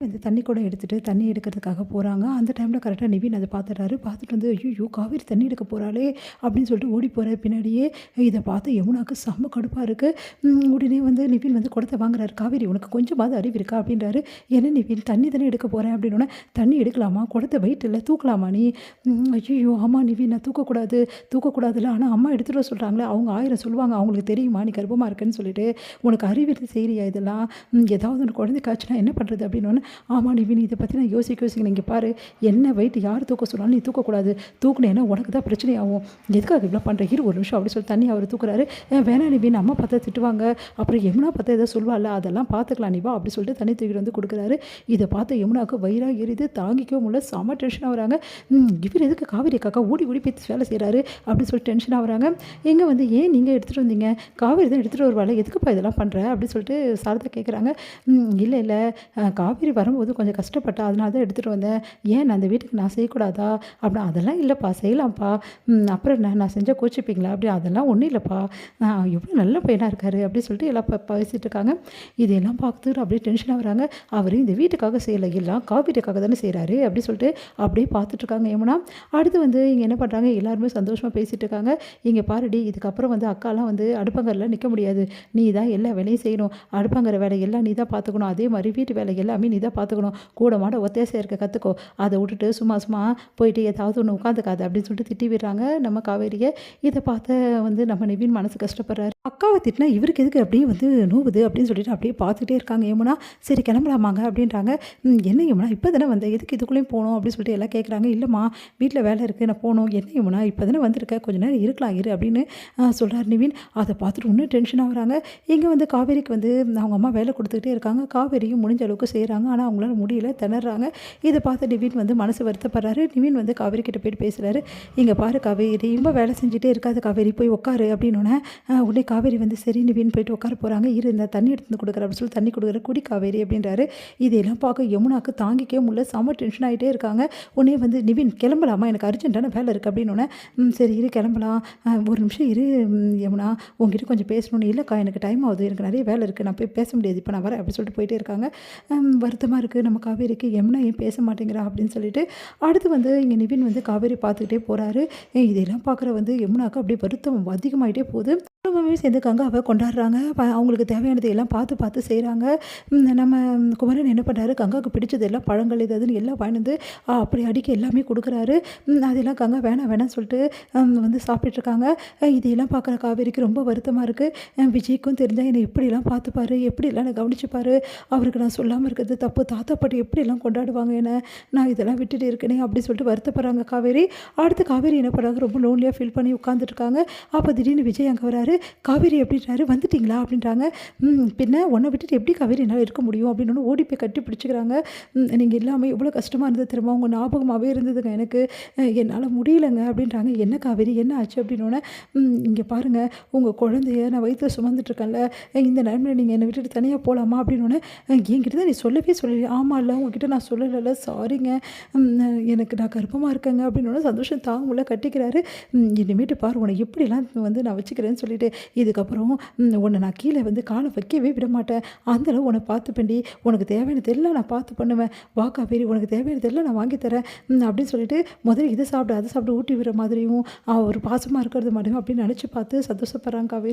இந்த தண்ணி குடம் எடுத்துட்டு தண்ணி எடுக்கிறதுக்காக போறாங்க. அந்த டைம்ல கரெக்ட்டா நிவின் அத பார்த்துட்டாரு. பார்த்துட்டு வந்து, "ஐய்யய்யோ! காவேரி தண்ணி எடுக்க போறாளே!" அப்படின்னு சொல்லிட்டு ஓடி போறாரு பின்னாடியே. இத பார்த்து யமுனாக்கு செம்ம கடுப்பா இருக்கு. உடனே வந்து நிவின் வந்து குடத்த வாங்குறாரு. "காவேரி உனக்கு கொஞ்சமாவது அறிவு இருக்கா?" அப்படின்றாரு. "என்ன நிவின் தண்ணி தானே எடுக்க போறேன்." அப்படின்னோனே, "தண்ணி எடுக்கலாமா? குடத்த வெயிட் இல்ல தூக்கலாமா நீ?" "ஐய்யய்யோ! ஆமா நிவின் நான் தூக்கக்கூடாது. தூக்கக்கூடாதுல்ல. ஆனா அம்மா எடுத்துட்டு வர சொல்றாங்களே, அவங்க 1000 சொல்லுவாங்க. அவங்களுக்கு தெரியுமா நீ கர்ப்பமா இருக்கன்னு சொல்லிட்டு. உனக்கு அறிவு இருந்து செய்றியா இதெல்லாம்? ஏதாவது ஒண்ணு குழந்தைக்கு ஆச்சுன்னா என்ன பண்றது?" அப்படின்னோனே, "ஆமா நிவின் இத பத்தி நான் யோசிக்கிறேன். இங்க பாரு என்ன வெயிட் யார் தூக்க சொன்னாலும் நீ தூக்கக்கூடாது. தூக்குனேன்னா உனக்கு தான் பிரச்சனை ஆகும். எதுக்காக இவ்ளோ பண்ற? இரு ஒரு நிமிஷம்." அப்படி சொல்லி தண்ணி அவரு தூக்குறாரு. வேணாம் நிவின் அம்மா பார்த்தா திட்டுவாங்க. அப்புறம் யமுனா பார்த்தா ஏதோ சொல்வாள்ல அதெல்லாம் பார்த்துக்கலாம் நீ வா." அப்படி சொல்லிட்டு தண்ணி தூக்கிட்டு வந்து குடுக்குறாரு. இத பார்த்து யமுனாவுக்கு வயிறா எரியுது. தாங்கிக்கவே முடியல. செம டென்ஷன் ஆகுறாங்க. இவரு எதுக்கு காவேரி அக்கா ஓடி ஓடி போய் வேலை செய்றாரு அப்படின்னு சொல்லி டென்ஷன் ஆகுறாங்க. எங்க வந்து ஏன் நீங்க எடுத்துட்டு வந்தீங்க? காவேரி தான் எடுத்துட்டு வருவாள. எதுக்குப்பா இதெல்லாம் பண்ற? அப்படின்னு சொல்லிட்டு சாரதா கேட்குறாங்க. இல்ல இல்ல காவேரி வரும்போது கொஞ்சம் கஷ்டப்பட்டா. அதனால தான் எடுத்துட்டு வந்தேன். ஏன் நான் அந்த வீட்டுக்கு நான் செய்யக்கூடாதா? அப்படின்னா அதெல்லாம் இல்லப்பா செய்யலாம்ப்பா. அப்புறம் என்ன நான் செஞ்சா கோச்சிப்பீங்களா? அப்படி அதெல்லாம் ஒண்ணும் இல்லப்பா. எவ்வளோ நல்ல பையனா இருக்காரு அப்படின்னு சொல்லிட்டு எல்லாம் பேசிட்டு இருக்காங்க. இதெல்லாம் பார்த்துட்டு அப்படியே டென்ஷன் ஆகுறாங்க. அவரு இந்த வீட்டுக்காக செய்யல. எல்லாம் காவேரிக்காக தானே செய்றாரு அப்படின்னு சொல்லிட்டு அப்படியே பார்த்துட்டு இருக்காங்க யமுனா. அடுத்து வந்து இங்க என்ன பண்றாங்க எல்லாருமே சந்தோஷமா பேசிட்டு இருக்காங்க. இங்க பாருடி இதுக்கப்புறம் வந்து அக்காலாம் வந்து அடுப்பங்கரைல நிக்க முடியாது. நீ தான் எல்லா வேலையும் செய்யணும். அடுப்பங்கரை வேலை எல்லாம் நீ தான் பார்த்துக்கணும். அதே மாதிரி வீட்டு வேலை எல்லாமே நீ தான் பார்த்துக்கணும். கூட மாட ஒத்தாசையா இருக்க கத்துக்கோ. அத விட்டுட்டு சும்மா சும்மா போயிட்டு ஏதாவது ஒண்ணு உட்காந்துக்காத அப்படின்னு சொல்லிட்டு திட்டி விடுறாங்க நம்ம காவேரிய. இத பார்த்து வந்து நம்ம நிவின் மனசு கஷ்டப்படுறாரு. அக்காவ திட்டினா இவருக்கு எதுக்கு அப்படியே வந்து நோவுது அப்படின்னு சொல்லிட்டு அப்படியே பார்த்துட்டே இருக்காங்க யமுனா. சரி கிளம்பலாமாங்க அப்படின்றாங்க. என்ன யமுனா இப்போ தானே வந்த எதுக்கு இதுக்குள்ளேயும் போகணும் அப்படின்னு சொல்லிட்டு எல்லாம் கேட்குறாங்க. இல்லைம்மா வீட்டில் வேலை இருக்குது நான் போகணும். என்ன யமுனா இப்போ தானே வந்திருக்க கொஞ்ச நேரம் இருக்கலாம் இரு அப்படின்னு சொல்கிறார் நிவின். அதை பார்த்துட்டு இன்னும் டென்ஷன் ஆகுறாங்க. இங்கே வந்து காவேரிக்கு வந்து அவங்க அம்மா வேலை கொடுத்துக்கிட்டே இருக்காங்க. காவேரியும் முடிஞ்ச அளவுக்கு செய்கிறாங்க. ஆனால் அவங்களால முடியல திணறாங்க. இதை பார்த்து நிவின் வந்து மனசு வருத்தப்படுறாரு. நிவின் வந்து காவேரி கிட்ட போயிட்டு பேசுகிறாரு. இங்கே பாரு காவேரி ரொம்ப வேலை செஞ்சுட்டே இருக்காது காவேரி போய் உட்காரு அப்படின்னோடனே உடனே காவேரி வந்து சரி நிவின் போயிட்டு உட்கார போகிறாங்க. இரு இந்த தண்ணி எடுத்து வந்து கொடுக்குற அப்படின்னு சொல்லி தண்ணி கொடுக்குற குடி காவேரி அப்படின்றாரு. இதெல்லாம் பார்க்க யமுனாக்கு தாங்கிக்கவே முடியல. செம டென்ஷன் ஆகிட்டே இருக்காங்க. உடனே வந்து நிவின் கிளம்பலாமா எனக்கு அர்ஜென்ட்டான வேலை இருக்குது அப்படின்னோடனே சரி இரு கிளம்பலாம். ஒரு நிமிஷம் இரு யமுனா உங்ககிட்ட கொஞ்சம் பேசணும்னு. இல்லைக்கா எனக்கு டைம் ஆகுது எனக்கு நிறைய வேலை இருக்குது நான் போய் பேச முடியாது இப்போ நான் வரேன் அப்படி சொல்லிட்டு போயிட்டே இருக்காங்க. வருத்தமாக இருக்குது நம்ம காவேரிக்கு யமுனா ஏன் பேச மாட்டேங்கிறா அப்படின்னு சொல்லிட்டு அடுத்து வந்து இங்கே நிவின் வந்து காவேரி பார்த்துக்கிட்டே போகிறாரு. இதெல்லாம் பார்க்குற வந்து யமுனாக்கு அப்படியே வருத்தம் அதிகமாகிட்டே போகுது. குடும்பமே சேர்ந்துக்காங்க அவ கொண்டாடுறாங்க. அவங்களுக்கு தேவையானது எல்லாம் பார்த்து பார்த்து செய்கிறாங்க. நம்ம குமரன் என்ன பண்ணுறாரு கங்காவுக்கு பிடிச்சது எல்லாம் பழங்கள் இது அதுன்னு எல்லாம் வாங்கிட்டு வந்து அப்படி அடிக்க எல்லாமே கொடுக்குறாரு. அதெல்லாம் கங்கா வேணாம் வேணாம்னு சொல்லிட்டு வந்து சாப்பிட்டுருக்காங்க. இதையெல்லாம் பார்க்குற காவேரிக்கு ரொம்ப வருத்தமாக இருக்குது. விஜய்க்கும் தெரிஞ்சால் என்னை எப்படிலாம் பார்த்துப்பாரு எப்படிலாம் என்னை கவனிச்சுப்பாரு. அவருக்கு நான் சொல்லாமல் இருக்கிறது தப்பு. தாத்தா பாட்டி எப்படிலாம் கொண்டாடுவாங்க என்ன நான் இதெல்லாம் விட்டுட்டு இருக்கேனே அப்படி சொல்லிட்டு வருத்தப்படுறாங்க காவேரி. அடுத்து காவேரி என்ன பண்ணுறாங்க ரொம்ப லோன்லியாக ஃபீல் பண்ணி உட்காந்துட்ருக்காங்க. அப்போ திடீர்னு விஜய் அங்கே வராரு. காவேரி எப்படின்றாரு வந்துட்டிங்களா அப்படின்றாங்க. பின்ன உன்னை விட்டுட்டு எப்படி காவேரி என்னால் இருக்க முடியும் அப்படின்னு ஓடி போய் கட்டி பிடிச்சிக்கிறாங்க. நீங்கள் இல்லாமல் எவ்வளோ கஷ்டமாக இருந்தது தெரியுமா உங்கள் ஞாபகமாகவே இருந்ததுங்க எனக்கு என்னால் முடியலைங்க அப்படின்றாங்க. என்ன காவேரி என்ன ஆச்சு அப்படின்னோடனே இங்கே பாருங்கள் உங்கள் குழந்தைய நான் வயிற்றில் சுமந்துட்டுருக்கேன்ல இந்த நேரத்தில் நீங்கள் என்னை விட்டுட்டு தனியாக போகலாமா அப்படின்னோடனே என்கிட்ட தான் நீ சொல்லவே சொல்லலையே. ஆமாம் இல்லை உங்ககிட்ட நான் சொல்லலைல்ல சாரிங்க எனக்கு நான் கர்ப்பமாக இருக்கேங்க அப்படின்னோட சந்தோஷம் தாங்க முடியல கட்டிக்கிறாரு. இனிமேட்டு பாரு உன்னை எப்படிலாம் வந்து நான் வச்சுக்கிறேன்னு சொல்லிட்டு இதுக்கப்புறம் உன்னை நான் கீழே வந்து காலை வைக்கவே விட மாட்டேன். அந்தளவு உன்னை பார்த்துப்பேன்டி உனக்கு தேவையானது எல்லாம் நான் பார்த்து பண்ணுவேன். வா காவேரி உனக்கு தேவையானது எல்லாம் நான் வாங்கி தரேன் அப்படின்னு சொல்லிட்டு முதல்ல இதை சாப்பிட்டு அதை சாப்பிட்டு ஊட்டி விடுற மாதிரியும் ஒரு பாசமாக இருக்கிறது மாதிரியும் அப்படின்னு நினச்சி பார்த்து சந்தோஷப்படுறாங்க காவேரி.